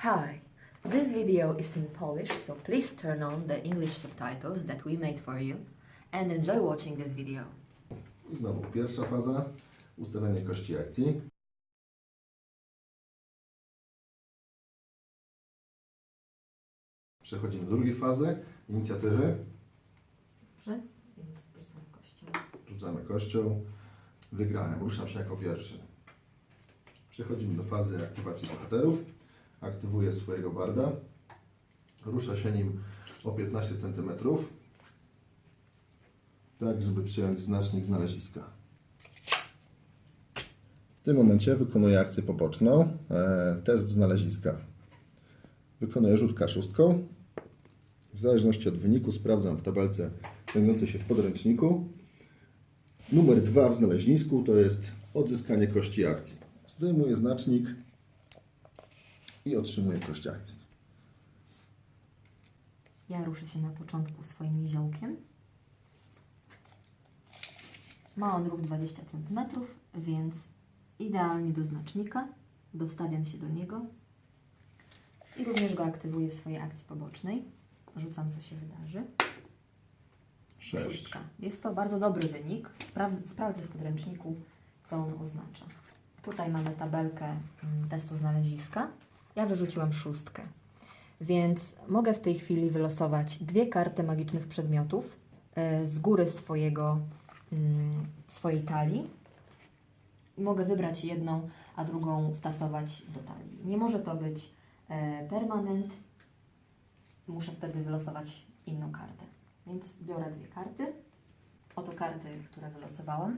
Hi, this video is in Polish, so please turn on the English subtitles that we made for you and enjoy watching this video. I znowu pierwsza faza, ustawianie kości akcji. Przechodzimy do drugiej fazy, inicjatywy. Dobrze, więc rzucamy kością. Rzucamy kością. Wygrałem, ruszam się jako pierwszy. Przechodzimy do fazy aktywacji bohaterów. Aktywuję swojego barda. Rusza się nim o 15 cm. Tak, żeby przyjąć znacznik znaleziska. W tym momencie wykonuję akcję poboczną, test znaleziska. Wykonuję rzut K6. W zależności od wyniku sprawdzam w tabelce znajdującej się w podręczniku. Numer 2 w znalezisku to jest odzyskanie kości akcji. Zdejmuję znacznik i otrzymuję kość akcji. Ja ruszę się na początku swoim niziołkiem. Ma on ruch 20 cm, więc idealnie do znacznika. Dostawiam się do niego i również go aktywuję w swojej akcji pobocznej. Rzucam, co się wydarzy. 6. 6. Jest to bardzo dobry wynik. Sprawdzę w podręczniku, co on oznacza. Tutaj mamy tabelkę testu znaleziska. Ja wyrzuciłam 6. Więc mogę w tej chwili wylosować 2 karty magicznych przedmiotów z góry swojej talii. Mogę wybrać jedną, a drugą wtasować do talii. Nie może to być permanent. Muszę wtedy wylosować inną kartę. Więc biorę 2 karty. Oto karty, które wylosowałam.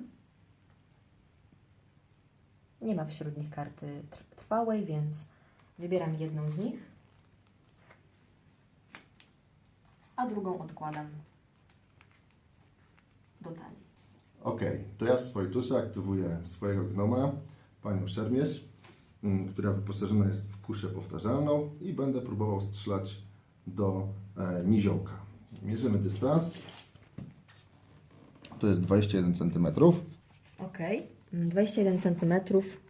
Nie ma wśród nich karty trwałej, więc wybieram jedną z nich, a drugą odkładam do talii. Ok, to ja w swojej tuszy aktywuję swojego gnoma, panią Szermierz, która wyposażona jest w kuszę powtarzalną i będę próbował strzelać do niziołka. Mierzymy dystans. To jest 21 cm. Ok, 21 cm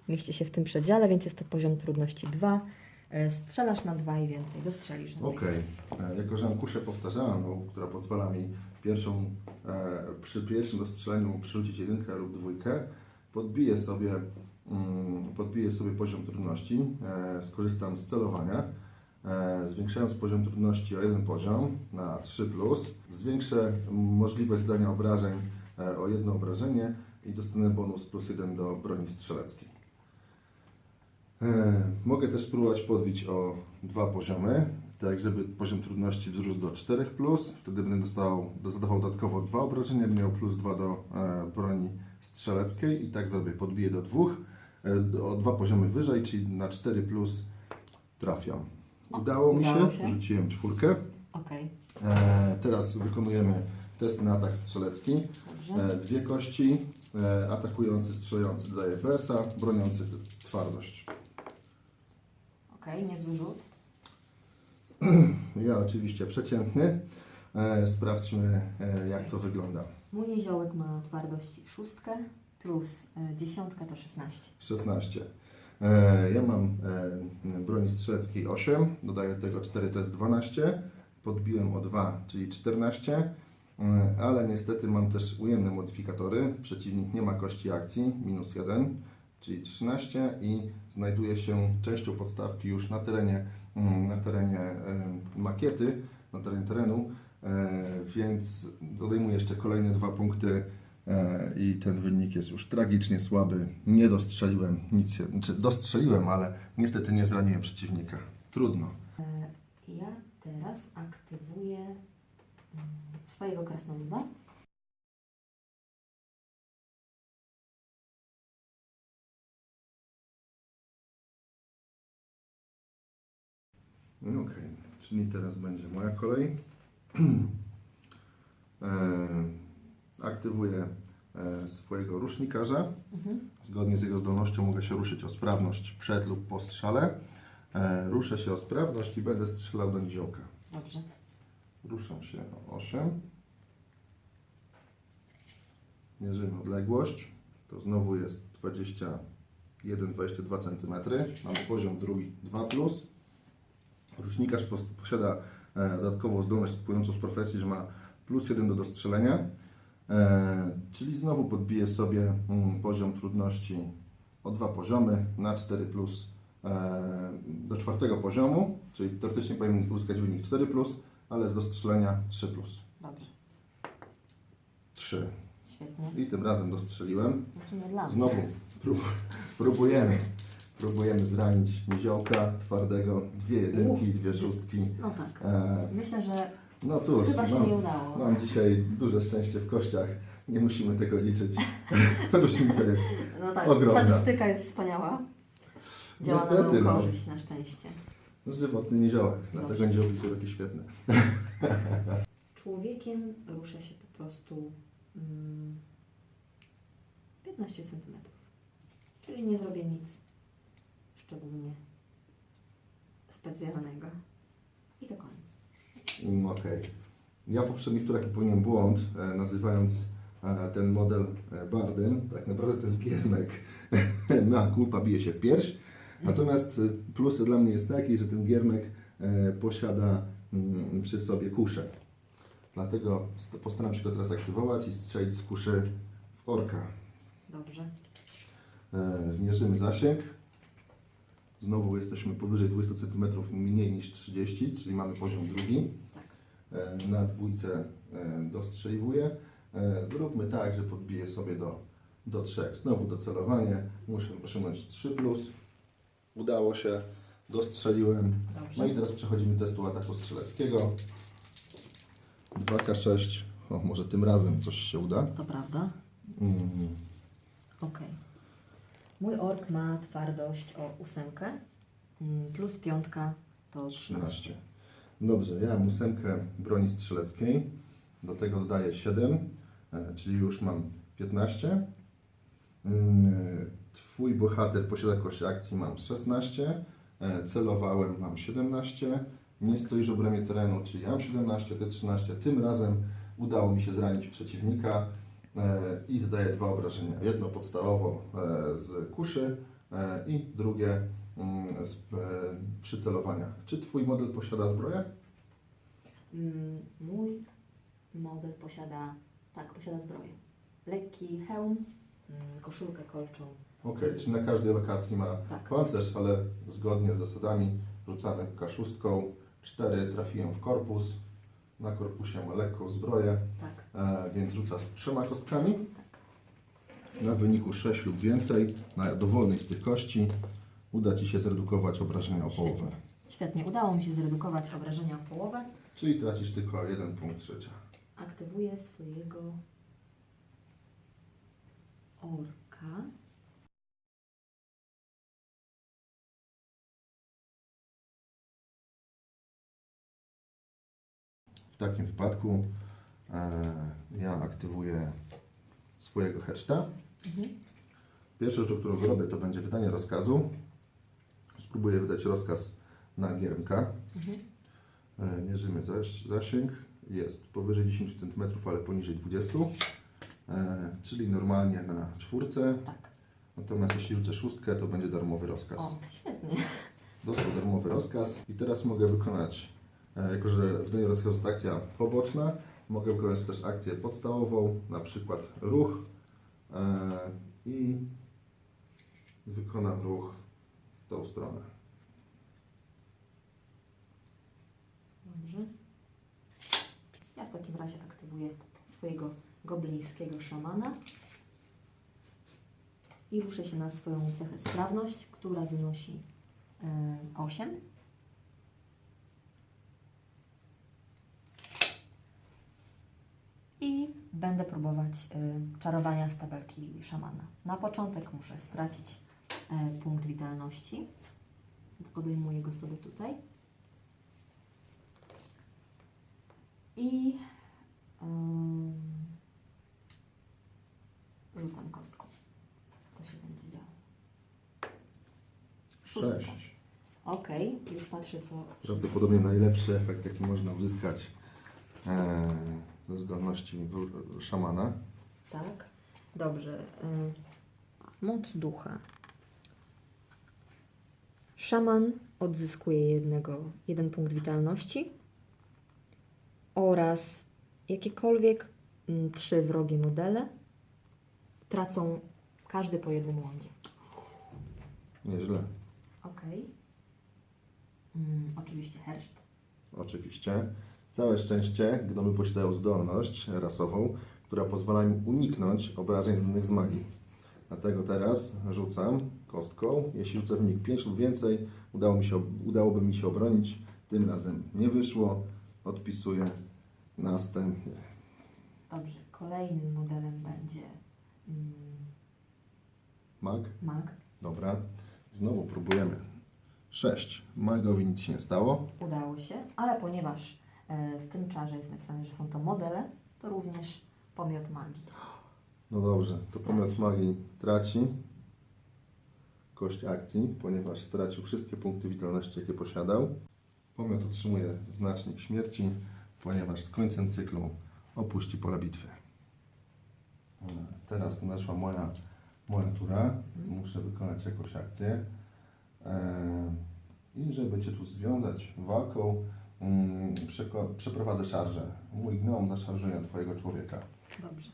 mieści się w tym przedziale, więc jest to poziom trudności 2. Strzelasz na 2 i więcej, dostrzelisz na 2. Ok, jako że mam kuszę powtarzalną, która pozwala mi przy pierwszym dostrzeleniu przerzucić 1 lub 2, podbiję sobie poziom trudności, skorzystam z celowania, zwiększając poziom trudności o 1 poziom na 3+, zwiększę możliwość zdania obrażeń o 1 obrażenie i dostanę bonus +1 do broni strzeleckiej. Mogę też spróbować podbić o 2 poziomy, tak żeby poziom trudności wzrósł do 4+, wtedy będę zadawał dodatkowo 2 obrażenia, będę miał +2 do broni strzeleckiej i tak zrobię, podbiję do 2, o 2 poziomy wyżej, czyli na 4+ trafiam. Udało mi się, rzuciłem 4. Okay. Teraz wykonujemy test na atak strzelecki. Dobrze. 2 kości, atakujący, strzelający dodaje PS-a, broniący twardość. Ok, niezły rzut. Ja oczywiście przeciętny. Sprawdźmy, jak to wygląda. Mój niziołek ma twardość 6 plus 10 to 16. 16. Ja mam broni strzeleckiej 8, dodaję do tego 4, to jest 12. Podbiłem o 2, czyli 14. Ale niestety mam też ujemne modyfikatory. Przeciwnik nie ma kości akcji, -1, czyli 13 i znajduje się częścią podstawki już na terenie makiety, na terenie terenu, więc odejmuję jeszcze kolejne 2 punkty i ten wynik jest już tragicznie słaby. Nie dostrzeliłem nic się, dostrzeliłem, ale niestety nie zraniłem przeciwnika. Trudno. Ja teraz aktywuję swojego krasnoluda. Ok, czyli teraz będzie moja kolej. Aktywuję swojego rusznikarza. Zgodnie z jego zdolnością mogę się ruszyć o sprawność przed lub po strzale. Ruszę się o sprawność i będę strzelał do niziołka. Dobrze. Ruszam się o 8. Mierzymy odległość. To znowu jest 21-22 cm. Mamy poziom drugi 2+. Rucznikarz posiada dodatkową zdolność płynącą z profesji, że ma +1 do dostrzelenia, czyli znowu podbije sobie poziom trudności o 2 poziomy na 4+, do 4 poziomu, czyli teoretycznie powinien uzyskać wynik 4+, ale z dostrzelenia 3+. Dobrze. 3. Świetnie. I tym razem dostrzeliłem. Znaczy nie dla mnie. Znowu próbujemy zranić niziołka twardego, 2 jedynki, 2 szóstki. No tak. Myślę, że No cóż, chyba się nie udało. mam dzisiaj duże szczęście w kościach. Nie musimy tego liczyć. Różnica jest No tak, ogromna. statystyka jest wspaniała. Działa na Niestety, moją no. korzyść, na szczęście. Żywotny niziołek, dlatego Dobrze. niziołki są takie świetne. Człowiekiem rusza się po prostu 15 cm. Czyli nie zrobię nic szczególnie specjalnego. I to koniec. Okej. Ja w poprzednich turach popełniłem błąd, nazywając ten model bardem. Tak naprawdę to jest giermek. Mea culpa bije się w pierś. Natomiast plus dla mnie jest taki, że ten giermek posiada przy sobie kuszę. Dlatego postaram się go teraz aktywować i strzelić z kuszy w orka. Dobrze. Mierzymy zasięg. Znowu jesteśmy powyżej 20 cm, mniej niż 30, czyli mamy poziom drugi. Tak. Na dwójce dostrzeliwuję. Zróbmy tak, że podbiję sobie do 3. Znowu docelowanie. Muszę osiągnąć 3+. Udało się. Dostrzeliłem. Dobrze. No i teraz przechodzimy do testu ataku strzeleckiego. 2K6. O, może tym razem coś się uda. To prawda. Ok. Mój ork ma twardość o 8, plus 5 to 13. Dobrze, ja mam 8 broni strzeleckiej. Do tego dodaję 7, czyli już mam 15. Twój bohater posiada kość akcji, mam 16. Celowałem, mam 17. Nie stoisz w obronie terenu, czyli ja mam 17, ty 13. Tym razem udało mi się zranić przeciwnika i zadaję 2 obrażenia. Jedno podstawowo z kuszy i drugie z przycelowania. Czy Twój model posiada zbroję? Mój model posiada zbroję. Lekki hełm, koszulkę kolczą. Ok, czyli na każdej lokacji ma Tak. pancerz, ale zgodnie z zasadami rzucamy K6. 4 trafiłem w korpus. Na korpusie ma lekką zbroję, Tak. więc rzuca z 3 kostkami. Tak. Na wyniku 6 lub więcej, na dowolnej z tych kości, uda Ci się zredukować obrażenia o połowę. Świetnie. Udało mi się zredukować obrażenia o połowę. Czyli tracisz tylko 1 punkt życia. Aktywuję swojego orka. W takim wypadku ja aktywuję swojego heczta. Pierwsza rzecz, którą zrobię, to będzie wydanie rozkazu. Spróbuję wydać rozkaz na giermka. Mierzymy zasięg. Jest powyżej 10 cm, ale poniżej 20 czyli normalnie na 4. Tak. Natomiast jeśli rzucę 6, to będzie darmowy rozkaz. O, świetnie. Dostał darmowy rozkaz i teraz mogę wykonać, jako że wydanie rozkazu to akcja poboczna, mogę wykonać też akcję podstawową, na przykład ruch i wykonam ruch w tą stronę. Dobrze. Ja w takim razie aktywuję swojego goblińskiego szamana i ruszę się na swoją cechę sprawność, która wynosi 8. I będę próbować czarowania z tabelki szamana. Na początek muszę stracić punkt witalności. Odejmuję go sobie tutaj. I rzucam kostką. Co się będzie działo? 6. Ok, już patrzę co... Prawdopodobnie najlepszy efekt, jaki można uzyskać ze zdolności szamana. Tak, dobrze. Moc ducha. Szaman odzyskuje jeden punkt witalności oraz jakiekolwiek 3 wrogie modele tracą każdy po jednym łądzie. Nieźle. Ok. Oczywiście herszt. Oczywiście. Całe szczęście gnomy posiadają zdolność rasową, która pozwala im uniknąć obrażeń zadanych z magii. Dlatego teraz rzucam kostką. Jeśli rzucę w wynik 5 lub więcej, udałoby mi się obronić. Tym razem nie wyszło. Odpisuję następnie. Dobrze. Kolejnym modelem będzie Mag. mag. Dobra. Znowu próbujemy. 6. Magowi nic się nie stało. Udało się, ale ponieważ w tym czarze jest napisane, że są to modele, to również pomiot magii. No dobrze, to pomiot magii traci kość akcji, ponieważ stracił wszystkie punkty witalności, jakie posiadał. Pomiot otrzymuje znacznik śmierci, ponieważ z końcem cyklu opuści pole bitwy. Teraz nadeszła moja tura. Muszę wykonać jakąś akcję. I żeby Cię tu związać walką, przeprowadzę szarżę. Mój gnom zaszarżuje na Twojego człowieka. Dobrze.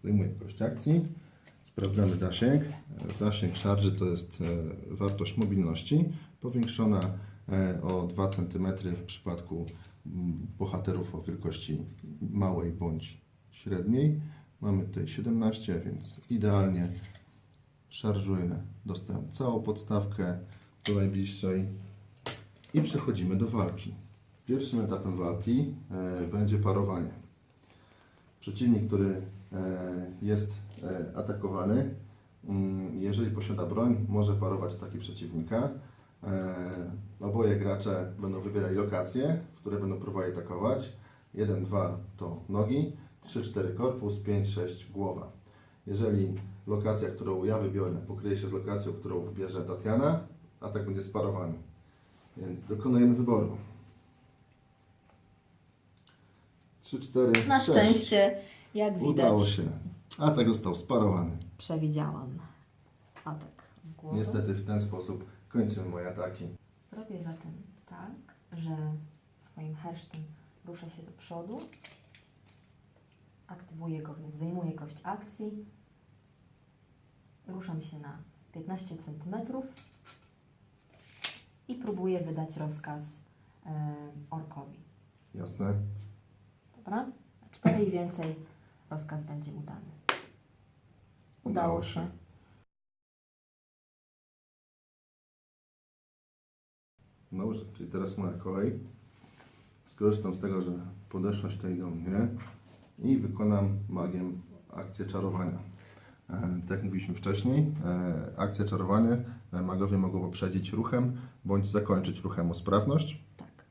Zdejmuję kość akcji. Sprawdzamy zasięg. Zasięg szarży to jest wartość mobilności powiększona o 2 cm w przypadku bohaterów o wielkości małej bądź średniej. Mamy tutaj 17, więc idealnie szarżuję. Dostałem całą podstawkę do najbliższej i przechodzimy do walki. Pierwszym etapem walki będzie parowanie. Przeciwnik, który jest atakowany, jeżeli posiada broń, może parować ataki przeciwnika. Oboje gracze będą wybierali lokacje, w które będą próbowali atakować. 1, 2 to nogi, 3, 4 korpus, 5, 6 głowa. Jeżeli lokacja, którą ja wybiorę, pokryje się z lokacją, którą wybierze Tatiana, atak będzie sparowany. Więc dokonujemy wyboru. 3, 4, Na 6. szczęście, jak widać, Udało się. Atak został sparowany. przewidziałam atak w głowę. Niestety w ten sposób kończymy moje ataki. Zrobię zatem tak, że swoim hersztem ruszę się do przodu, aktywuję go, więc zdejmuję kość akcji, ruszam się na 15 cm i próbuję wydać rozkaz orkowi. Jasne? Dobra? Na 4 i więcej rozkaz będzie udany. Udało się. Dobrze, czyli teraz moja kolej. Skorzystam z tego, że podeszłaś tutaj do mnie i wykonam magiem akcję czarowania. Tak jak mówiliśmy wcześniej, akcję czarowania magowie mogą poprzedzić ruchem bądź zakończyć ruchem o sprawność. Tak.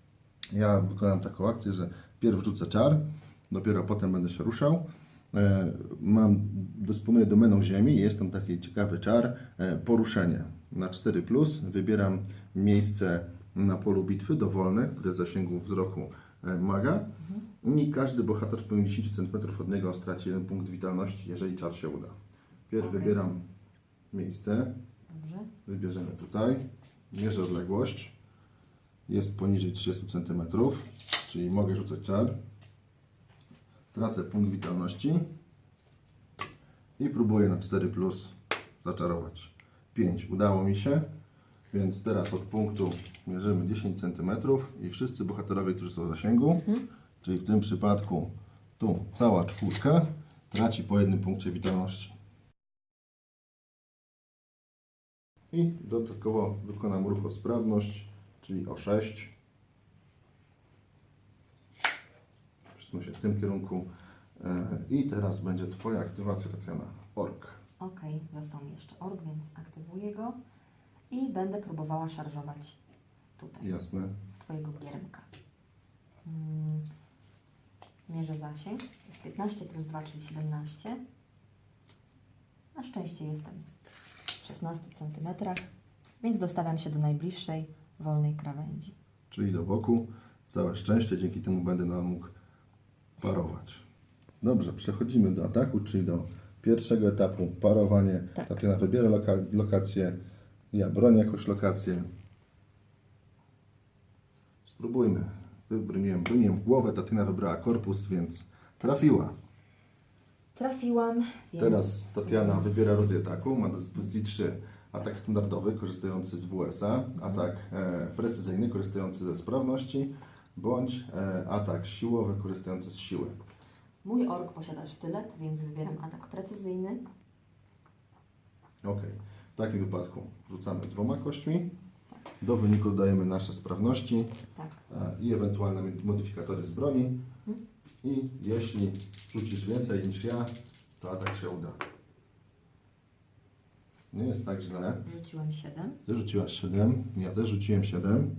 Ja wykonam taką akcję, że pierw rzucę czar, dopiero potem będę się ruszał. Dysponuję domeną ziemi i jest tam taki ciekawy czar, poruszenie. Na 4+, wybieram miejsce na polu bitwy dowolne, które jest w zasięgu wzroku maga. I każdy bohater w promieniu 10 cm od niego straci 1 punkt witalności, jeżeli czar się uda. Pierw wybieram miejsce. Dobrze. Wybierzemy tutaj. Mierzę odległość. Jest poniżej 30 cm, czyli mogę rzucać czar. Tracę punkt witalności i próbuję na 4+ zaczarować. 5. Udało mi się, więc teraz od punktu mierzymy 10 cm i wszyscy bohaterowie, którzy są w zasięgu, czyli w tym przypadku tu cała czwórka, traci po 1 punkcie witalności. I dodatkowo wykonam ruch o sprawność, czyli o 6. Przesunę się w tym kierunku. I teraz będzie Twoja aktywacja, Tatiana. Ork. Ok, został mi jeszcze ork, więc aktywuję go i będę próbowała szarżować tutaj, Jasne. w Twojego giermka. Mierzę zasięg, jest 15 plus 2, czyli 17. Na szczęście jestem w 16 cm, więc dostawiam się do najbliższej wolnej krawędzi. Czyli do boku. Całe szczęście, dzięki temu będę mógł parować. Dobrze, przechodzimy do ataku, czyli do pierwszego etapu, parowanie. Tak. Tatiana wybiera lokację, ja bronię jakąś lokację Spróbujmy. Broniłem w głowę, Tatiana wybrała korpus, więc trafiła. Trafiłam, więc... Teraz Tatiana wybiera rodzaj ataku. Ma do dyspozycji 3. Atak standardowy, korzystający z WS-a, atak precyzyjny, korzystający ze sprawności, bądź atak siłowy, korzystający z siły. Mój ork posiada sztylet, więc wybieram atak precyzyjny. Ok. W takim wypadku rzucamy 2 kośćmi. Do wyniku dodajemy nasze sprawności Tak. i ewentualne modyfikatory z broni. I jeśli rzucisz więcej niż ja, to atak się uda. Nie jest tak źle. Rzuciłam 7. Ty rzuciłaś 7, ja też rzuciłem 7.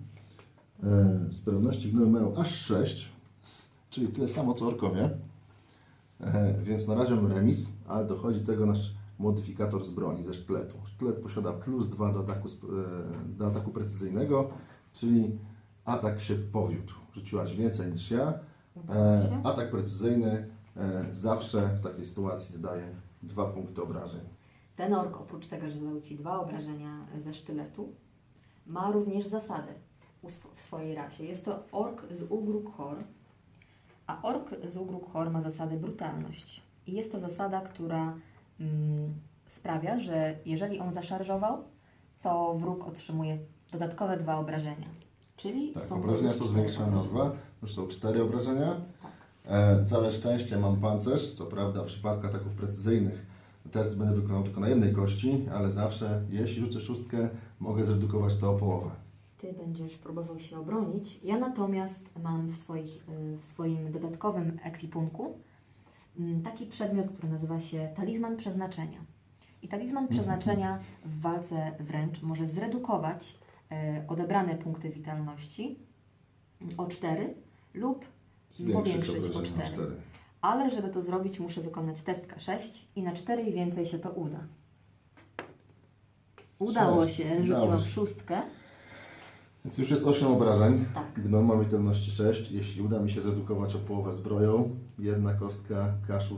Sprawności gnomy mają aż 6, czyli tyle samo co orkowie. Więc na razie mamy remis, ale dochodzi tego nasz modyfikator z broni, ze sztyletu. Sztylet posiada +2 do ataku precyzyjnego, czyli atak się powiódł. Rzuciłaś więcej niż ja. Udało się. Atak precyzyjny zawsze w takiej sytuacji daje 2 punkty obrażeń. Ten ork, oprócz tego, że zadał Ci 2 obrażenia ze sztyletu, ma również zasadę w swojej rasie. Jest to ork z Ugruk-Hor, a ork z Ugruk-Hor ma zasadę brutalność. I jest to zasada, która sprawia, że jeżeli on zaszarżował, to wróg otrzymuje dodatkowe 2 obrażenia. Czyli Tak, są obrażenia już są 4 zwiększane o obrażenia. 2, już są 4 obrażenia. Tak. Całe szczęście mam pancerz, co prawda w przypadku ataków precyzyjnych test będę wykonał tylko na jednej kości, ale zawsze, jeśli rzucę 6, mogę zredukować to o połowę. Ty będziesz próbował się obronić. Ja natomiast mam w swoim dodatkowym ekwipunku taki przedmiot, który nazywa się talizman przeznaczenia. I talizman przeznaczenia w walce wręcz może zredukować odebrane punkty witalności o 4 lub powiększyć o obrażenia 4. o 4. Ale żeby to zrobić, muszę wykonać test K6 i na 4 i więcej się to uda. Udało 6. się, Udało rzuciłam się. 6. Więc już jest 8 obrażeń. Tak. Gnom ma witalności 6. Jeśli uda mi się zredukować o połowę zbroją, jedna kostka, K6,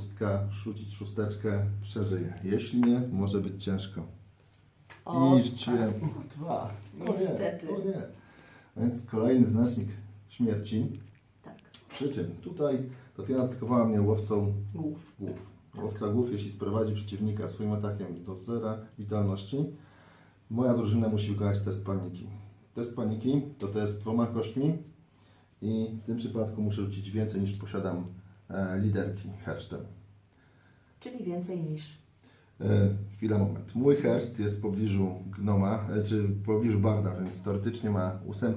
rzucić 6, przeżyję. Jeśli nie, może być ciężko. O, I rzuciłem 2. Niestety. O nie. Więc kolejny znacznik śmierci. Tak. Przy czym tutaj Tatiana zaatakowała mnie łowcą Głów. głów. Tak. Łowca głów, jeśli sprowadzi przeciwnika swoim atakiem do 0 witalności, moja drużyna musi wykonać test paniki. Test paniki to test 2 kośćmi i w tym przypadku muszę rzucić więcej niż posiadam liderki herztem. Czyli więcej niż. Chwila, moment. Mój herszt jest w pobliżu gnoma, czy w pobliżu barda, więc teoretycznie ma 8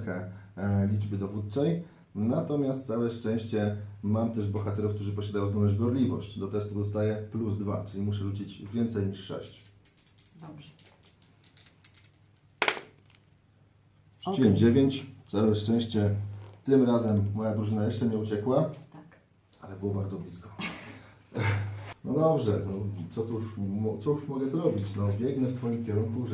liczby dowódczej. Natomiast całe szczęście mam też bohaterów, którzy posiadają zdolność gorliwość. Do testu dostaję +2, czyli muszę rzucić więcej niż 6. Dobrze. Rzuciłem Okej. 9. Całe szczęście tym razem moja drużyna jeszcze nie uciekła, Tak. ale było bardzo blisko. No dobrze, no, co już mogę zrobić? No, biegnę w Twoim kierunku,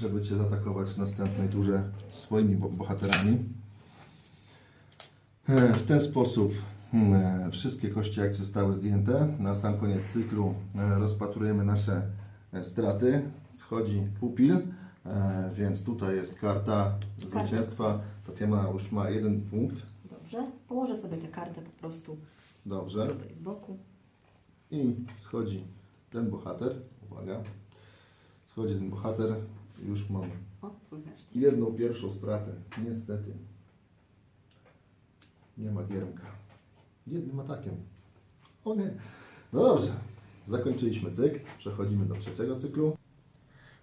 żeby Cię zaatakować w następnej turze swoimi bohaterami. W ten sposób wszystkie kości akcji zostały zdjęte. Na sam koniec cyklu rozpatrujemy nasze straty. Schodzi pupil, więc tutaj jest karta zwycięstwa. Tatiana już ma 1 punkt. Dobrze. Położę sobie tę kartę po prostu Dobrze. tutaj z boku. I schodzi ten bohater. Uwaga. Schodzi ten bohater. Już mam O, twój herszt. jedną pierwszą stratę. Niestety. Nie ma giermka. Jednym atakiem. O nie. No dobrze. Zakończyliśmy cykl. Przechodzimy do trzeciego cyklu.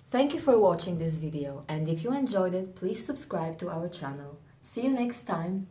Thank you for watching this video, and if you enjoyed it, please subscribe to our channel. See you next time!